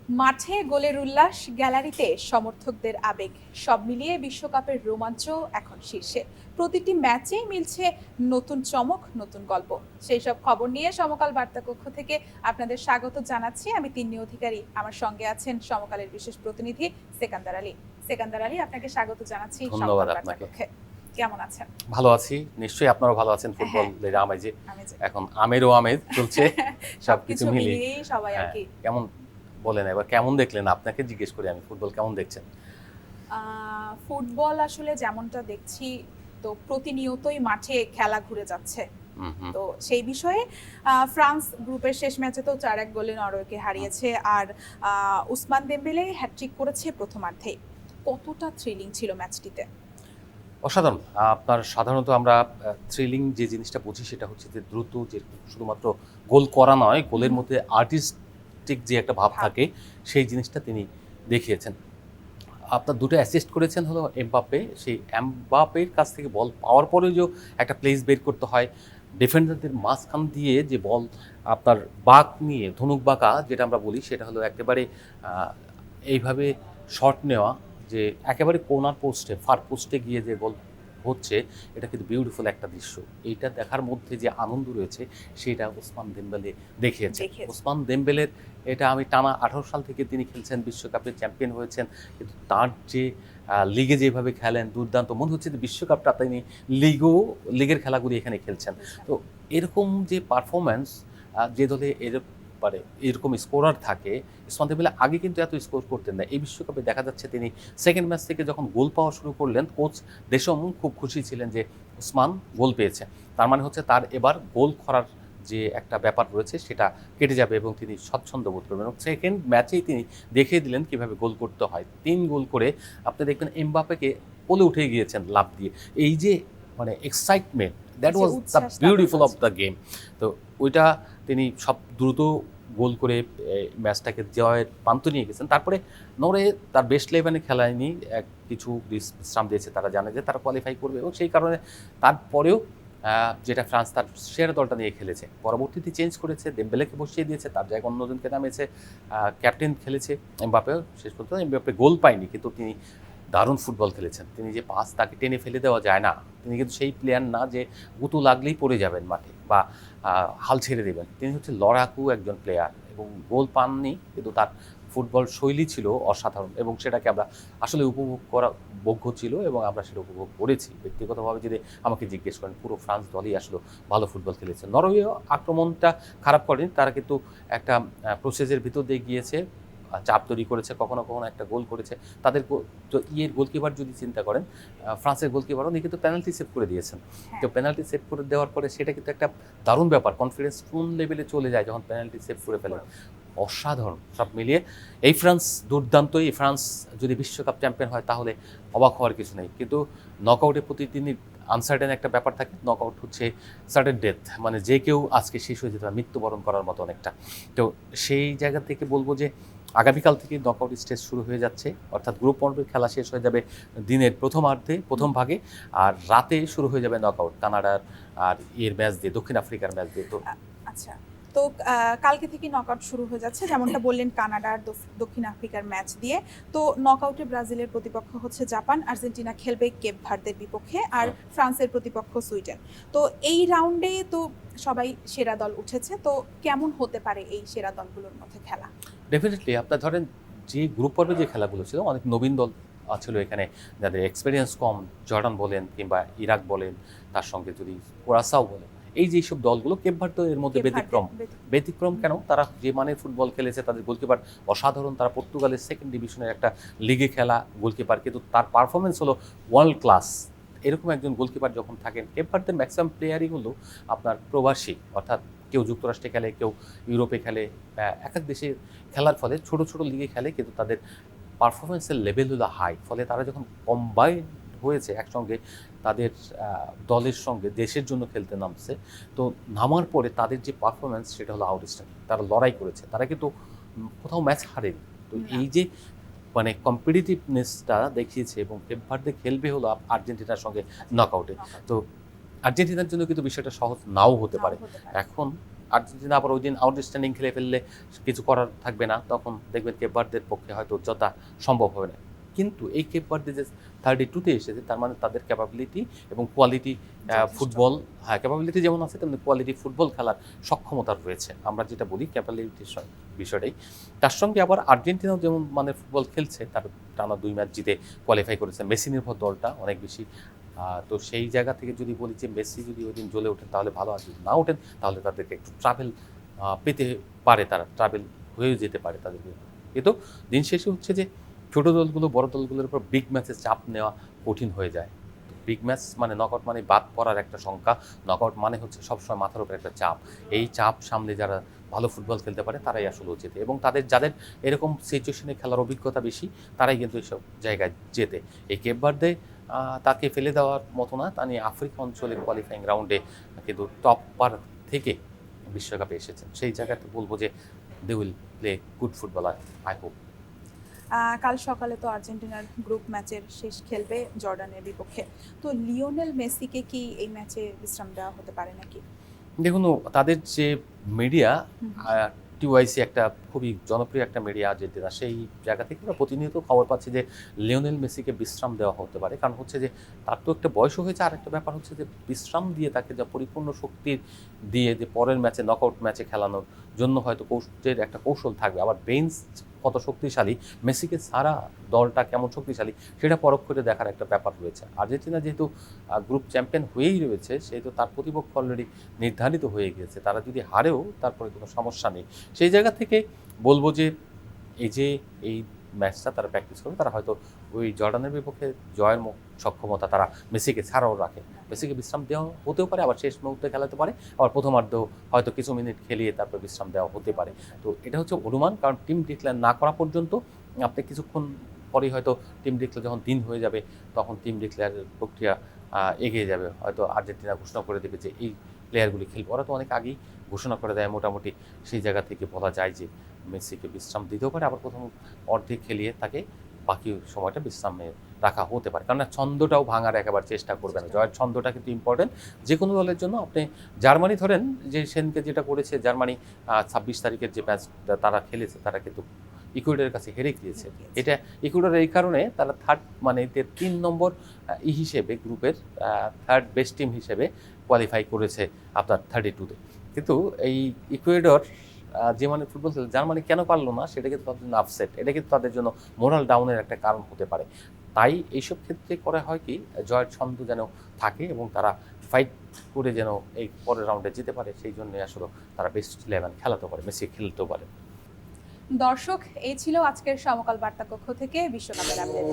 মাঠে গোলের উল্লাস, গ্যালারিতে সমর্থকদের আবেগ, সব মিলিয়ে বিশ্বকাপের রোমাঞ্চ এখন শীর্ষে। প্রতিটি ম্যাচেই মিলছে নতুন চমক, নতুন গল্প। সেই সব খবর নিয়ে সমকাল বার্তা কক্ষ থেকে আপনাদের স্বাগত জানাচ্ছি। আমি তিন্নি অধিকারী, আমার সঙ্গে আছেন সমকালের বিশেষ প্রতিনিধি সেকান্দার আলী। সেকান্দার আলী, আপনাকে স্বাগত জানাচ্ছি ধন্যবাদ সমকাল বার্তা আপনাকে। কক্ষে। কেমন আছেন? ভালো আছি, নিশ্চয়ই আপনারাও ভালো আছেন। ফুটবলের আমেজে এখন আমেরও আমেজ চলছে, সবকিছু মিলিয়ে সবাই আর কি। কেমন বলেন এবার, কেমন দেখলেন? আপনাকে জিজ্ঞেস করি আমি, ফুটবল কেমন দেখছেন? ফুটবল আসলে যেমনটা দেখছি, তো প্রতিনিয়তই মাঠে খেলা ঘুরে যাচ্ছে। তো সেই বিষয়ে ফ্রান্স গ্রুপের শেষ ম্যাচে তো 4-1 গোলে নরওয়েকে হারিয়েছে, আর উসমান দেমবেলে হ্যাটট্রিক করেছে প্রথমার্ধেই। কতটা থ্রিলিং ছিল ম্যাচটিতে! অসাধারণ। আপনার সাধারণত আমরা থ্রিলিং যে জিনিসটা বুঝি সেটা হচ্ছে যে দ্রুত, যে শুধুমাত্র গোল করা নয়, গোলের মধ্যে আর্টিস্টিক যে একটা ভাব থাকে, সেই জিনিসটা তিনি দেখিয়েছেন। আপনার দুটো অ্যাসিস্ট করেছেন হলো এমবাপ্পে। সেই এমবাপ্পের কাছ থেকে বল পাওয়ার পরেও যে একটা প্লেস বের করতে হয়, ডিফেন্ডারদের মাঝখান দিয়ে যে বল আপনার বাঁক নিয়ে, ধনুক বাঁকা যেটা আমরা বলি, সেটা হলো একেবারে এইভাবে শট নেওয়া, যে একেবারে কোনার পোস্টে, ফার পোস্টে গিয়ে যে গোল হচ্ছে, এটা কিন্তু বিউটিফুল একটা দৃশ্য। এইটা দেখার মধ্যে যে আনন্দ রয়েছে সেটা ওসমান দেমবেলে দেখিয়েছে। ওসমান দেমবেলের এটা আমি টানা 18 সাল থেকে তিনি খেলছেন, বিশ্বকাপে চ্যাম্পিয়ন হয়েছেন, কিন্তু তার যে লিগে যেভাবে খেলেন দুর্দান্ত, মনে হচ্ছে যে বিশ্বকাপটা তিনি লিগের খেলাগুলি এখানে খেলছেন। তো এরকম যে পারফরম্যান্স, যে দলে পারে এরকম স্কোরার থাকে, ওসমান দেমবেলে আগে কিন্তু এত স্কোর করতেন না। এই বিশ্বকাপে দেখা যাচ্ছে তিনি সেকেন্ড ম্যাচ থেকে যখন গোল পাওয়া শুরু করলেন, কোচ দেশম খুব খুশি ছিলেন যে ওসমান গোল পেয়েছে। তার মানে হচ্ছে তার এবার গোল করার যে একটা ব্যাপার রয়েছে সেটা কেটে যাবে এবং তিনি স্বচ্ছন্দ বোধ করবেন। এবং সেকেন্ড ম্যাচেই তিনি দেখিয়ে দিলেন কীভাবে গোল করতে হয়। 3 গোল করে আপনি দেখবেন এমবাপ্পেকে কোলে উঠে গিয়েছেন লাফ দিয়ে। এই যে মানে excitement, that was the beautiful of the game. তো ওইটা তিনি সব দ্রুত গোল করে ম্যাচটাকে জয়ের প্রান্ত নিয়ে গেছেন। তারপরে নরওয়ে তার বেস্ট 11-এ খেলায়নি, কিছু বিশ্রাম দিয়েছে, তারা জানে যে তারা কোয়ালিফাই করবে, এবং সেই কারণে তারপরেও যেটা ফ্রান্স তার সেরা দলটা নিয়ে খেলেছে, পরবর্তীতে চেঞ্জ করেছে, দেমবেলেকে বসিয়ে দিয়েছে, তার জায়গায় অন্যজনকে নামিয়েছে, ক্যাপ্টেন খেলেছে এমবাপ্পেও। শেষ পর্যন্ত এমবাপ্পে গোল পায়নি, কিন্তু তিনি দারুণ ফুটবল খেলেছেন। তিনি যে পাস, তাকে টেনে ফেলে দেওয়া যায় না, তিনি কিন্তু সেই প্লেয়ার না যে গুঁতো লাগলেই পড়ে যাবেন মাঠে বা হাল ছেড়ে দেবেন। তিনি হচ্ছে লড়াকু একজন প্লেয়ার, এবং গোল পাননি, কিন্তু তার ফুটবল শৈলী ছিল অসাধারণ, এবং সেটাকে আমরা আসলে উপভোগ করা যোগ্য ছিল, এবং আমরা সেটা উপভোগ করেছি। ব্যক্তিগতভাবে যদি আমাকে জিজ্ঞেস করেন, পুরো ফ্রান্স দলই আসলে ভালো ফুটবল খেলেছে। নরওয়ে আক্রমণটা খারাপ করেনি, তারা কিন্তু একটা প্রসেসের ভিতর দিয়ে গিয়েছে, চাপ তৈরি করেছে, কখনো কখনো একটা গোল করেছে। তাদের গোলকিপার যদি চিন্তা করেন, ফ্রান্সের গোলকিপার, উনি কিন্তু পেনাল্টি সেভ করে দিয়েছেন। তো পেনাল্টি সেভ করে দেওয়ার পরে সেটা কিন্তু একটা দারুণ ব্যাপার, কনফিডেন্স কোন লেভেলে চলে যায় যখন পেনাল্টি সেভ করে ফেলেন। অসাধারণ। সব মিলিয়ে এই ফ্রান্স দুর্দান্ত। এই ফ্রান্স যদি বিশ্বকাপ চ্যাম্পিয়ন হয় তাহলে অবাক হওয়ার কিছু নেই, কিন্তু নকআউটের প্রতি তিনি আনসার্টেন একটা ব্যাপার থাকে। নকআউট হচ্ছে সার্টেন ডেথ, মানে যে কেউ আজকে শেষ হয়ে যেতে পারে, মৃত্যুবরণ করার মতো অনেকটা। তো সেই জায়গা থেকে বলবো যে আগামীকাল থেকে নকআউট স্টেজ শুরু হয়ে যাচ্ছে, অর্থাৎ গ্রুপ পর্বের খেলা শেষ হয়ে যাবে দিনের প্রথম ভাগে, আর রাতে শুরু হয়ে যাবে নকআউট, কানাডার আর এর ম্যাচ দিয়ে, দক্ষিণ আফ্রিকার ম্যাচ দিয়ে। তো আচ্ছা, তো কালকে থেকে নকআউট শুরু হয়ে যাচ্ছে, যেমনটা বললেন, কানাডা আর দক্ষিণ আফ্রিকার ম্যাচ দিয়ে। তো নকআউটে ব্রাজিলের প্রতিপক্ষ হচ্ছে জাপান, আর্জেন্টিনা খেলবে কেপ ভার্দের বিপক্ষে, আর ফ্রান্সের প্রতিপক্ষ সুইডেন। তো এই রাউন্ডে তো সবাই সেরা দল উঠেছে, তো কেমন হতে পারে এই সেরা দলগুলোর মধ্যে খেলা? ডেফিনেটলি আপনার ধরেন যে গ্রুপ পর্বে যে খেলাগুলো ছিল, অনেক নবীন দল ছিল এখানে, যাদের এক্সপিরিয়েন্স কম, জর্ডান বলেন কিংবা ইরাক বলেন, তার সঙ্গে যদি কোরাসাও বলেন, এই যে সব দলগুলো, কেপ ভার্দ এর মধ্যে ব্যতিক্রম কেন, তারা যে মানের ফুটবল খেলেছে, তাদের গোলকিপার অসাধারণ। তারা পর্তুগালের সেকেন্ড ডিভিশনের একটা লিগে খেলা গোলকিপার, কিন্তু তার পারফরমেন্স হলো ওয়ার্ল্ড ক্লাস। এরকম একজন গোলকিপার যখন থাকেন, কেপ ভার্দের ম্যাক্সিমাম প্লেয়ারই হলো আপনার প্রবাসী, অর্থাৎ কেউ যুক্তরাষ্ট্রে খেলে, কেউ ইউরোপে খেলে, এক এক দেশে খেলার ফলে ছোট ছোট লিগে খেলে, কিন্তু তাদের পারফরমেন্সের লেভেল হলো হাই। ফলে তারা যখন কম্বাইন হয়েছে একসঙ্গে, তাদের দলের সঙ্গে দেশের জন্য খেলতে নামছে, তো নামার পরে তাদের যে পারফরমেন্স সেটা হলো আউটস্ট্যান্ডিং। তারা লড়াই করেছে, তারা কিন্তু কোথাও ম্যাচ হারেনি। তো এই যে মানে কম্পিটিটিভনেসটা দেখিয়েছে, এবং কেপ ভার্দে খেলবে হলো আর্জেন্টিনার সঙ্গে নকআউটে। তো আর্জেন্টিনার জন্য কিন্তু বিষয়টা সহজ নাও হতে পারে। এখন আর্জেন্টিনা আবার ওই দিন আউটস্ট্যান্ডিং খেলে ফেললে কিছু করার থাকবে না, তখন দেখবেন কেপ ভার্দের পক্ষে হয়তো যথা সম্ভব হবে না। কিন্তু এই কেপ ভার্দে যে 32-তে এসেছে, তার মানে তাদের ক্যাপাবিলিটি এবং কোয়ালিটি ফুটবল, হ্যাঁ ক্যাপাবিলিটি যেমন আছে তেমনি কোয়ালিটি ফুটবল খেলার সক্ষমতা রয়েছে। আমরা যেটা বলি ক্যাপাবিলিটির বিষয়টাই, তার সঙ্গে আবার আর্জেন্টিনাও যেমন মানে ফুটবল খেলছে, তার টানা 2 ম্যাচ জিতে কোয়ালিফাই করেছে, মেসি নির্ভর দলটা অনেক বেশি। তো সেই জায়গা থেকে যদি বলি যে মেসি যদি ওই দিন জ্বলে ওঠেন তাহলে ভালো, আর যদি না ওঠেন তাহলে তাদেরকে একটু ট্রাভেল পেতে পারে, তারা ট্রাভেল হয়ে যেতে পারে তাদেরকে। কিন্তু দিন শেষে হচ্ছে যে ছোটো দলগুলো বড় দলগুলোর উপর বিগ ম্যাচে চাপ নেওয়া কঠিন হয়ে যায়। বিগ ম্যাচ মানে নকআউট মানে বাদ পড়ার একটা সংখ্যা, নকআউট মানে হচ্ছে সবসময় মাথার উপর একটা চাপ। এই চাপ সামলে যারা ভালো ফুটবল খেলতে পারে তারাই আসলে জেতে, এবং যাদের এরকম সিচুয়েশনে খেলার অভিজ্ঞতা বেশি তারাই কিন্তু এইসব জায়গায় জেতে। এই কেপ ভার্দে তাকে ফেলে দেওয়ার মতো না, তা নিয়ে আফ্রিকা অঞ্চলের কোয়ালিফাইং রাউন্ডে কিন্তু টপার থেকে বিশ্বকাপে এসেছেন। সেই জায়গাতে বলবো যে they will play good football, I hope. কাল সকালে তো আর্জেন্টিনার গ্রুপ ম্যাচের শেষ খেলবে জর্ডানের বিপক্ষে, তো লিওনেল মেসিকে কি এই ম্যাচে বিশ্রাম দেওয়া হতে পারে নাকি? দেখুন, তাদের যে মিডিয়া টিওয়াইসি একটা খুবই জনপ্রিয় একটা মিডিয়া আর্জেন্টিনা, সেই জায়গা থেকে আমরা প্রতিনিয়ত খবর পাচ্ছি যে লিওনেল মেসিকে বিশ্রাম দেওয়া হতে পারে। কারণ হচ্ছে যে তার তো একটা বয়সও হয়েছে, আর একটা ব্যাপার হচ্ছে যে বিশ্রাম দিয়ে তাকে যা পরিপূর্ণ শক্তি দিয়ে যে পরের ম্যাচে নকআউট ম্যাচে খেলানোর জন্য হয়তো কোচের একটা কৌশল থাকবে। আবার বেঞ্চ কত শক্তিশালী, মেসিকে সারা দলটা কেমন শক্তিশালী সেটা পরখ করে দেখার একটা ব্যাপার রয়েছে। আর্জেন্টিনা যেহেতু গ্রুপ চ্যাম্পিয়ন হয়েই রয়েছে, সেহেতু তার প্রতিপক্ষ অলরেডি নির্ধারিত হয়ে গিয়েছে। তারা যদি হারেও তারপরে কোনো সমস্যা নেই। সেই জায়গা থেকে বলবো যে এই ম্যাচটা তারা প্র্যাকটিস করবে, তারা হয়তো ওই জর্ডানের বিপক্ষে জয়ের সক্ষমতা তারা মেসিকে ছাড়াও রাখে। মেসিকে বিশ্রাম দেওয়া হতেও পারে, আবার শেষ মুহূর্তে খেলাতে পারে, আবার প্রথমার্ধেও হয়তো কিছু মিনিট খেলিয়ে তারপর বিশ্রাম দেওয়া হতে পারে। তো এটা হচ্ছে অনুমান, কারণ টিম ডিক্লেয়ার না করা পর্যন্ত আপনি কিছুক্ষণ পরেই হয়তো টিম ডিক্লেয়ার যখন দিন হয়ে যাবে তখন টিম ডিক্লেয়ারের প্রক্রিয়া এগিয়ে যাবে। হয়তো আর্জেন্টিনা ঘোষণা করে দেবে যে এই প্লেয়ারগুলি খেলবে। ওরা তো অনেক আগেই ঘোষণা করে দেয় মোটামুটি। সেই জায়গা থেকে বলা যায় যে মেসিকে বিশ্রাম দিতেও পারে, আবার প্রথম অর্ধেক খেলিয়ে তাকে বাকি সময়টা বিশ্রামে রাখা হতে পারে। কারণ ছন্দটাও ভাঙার একেবারে চেষ্টা করবে না। জয়ের ছন্দটা কিন্তু ইম্পর্টেন্ট যে কোনো দলের জন্য। আপনি জার্মানি ধরেন, যে সেনকে যেটা করেছে জার্মানি 26 তারিখের যে ম্যাচ তারা খেলেছে, তারা কিন্তু ইকুয়েডরের কাছে হেরে গিয়েছে। এটা ইকুয়েডর এই কারণে তারা থার্ড মানে 3 নম্বর হিসেবে গ্রুপের থার্ড বেস্ট টিম হিসেবে কোয়ালিফাই করেছে আপনার 32-তে। কিন্তু এই ইকুয়েডর যে মানে ফুটবল খেলে জার্মানি কেন পারলো না, সেটা কিন্তু তাদের জন্য আপসেট, এটা কিন্তু তাদের জন্য মোরাল ডাউনের একটা কারণ হতে পারে। তাই এইসব ক্ষেত্রে করা হয় কি, জয়ের ছন্দ যেন থাকে এবং তারা ফাইট করে যেন এই পরের রাউন্ডে যেতে পারে, সেই জন্য আসলে তারা বেস্ট 11 খেলাতে পারে, মেসি খেলতেও পারে। দর্শক, এই ছিল আজকের সমকাল বার্তা কক্ষ থেকে বিশ্বকাপের আপডেট।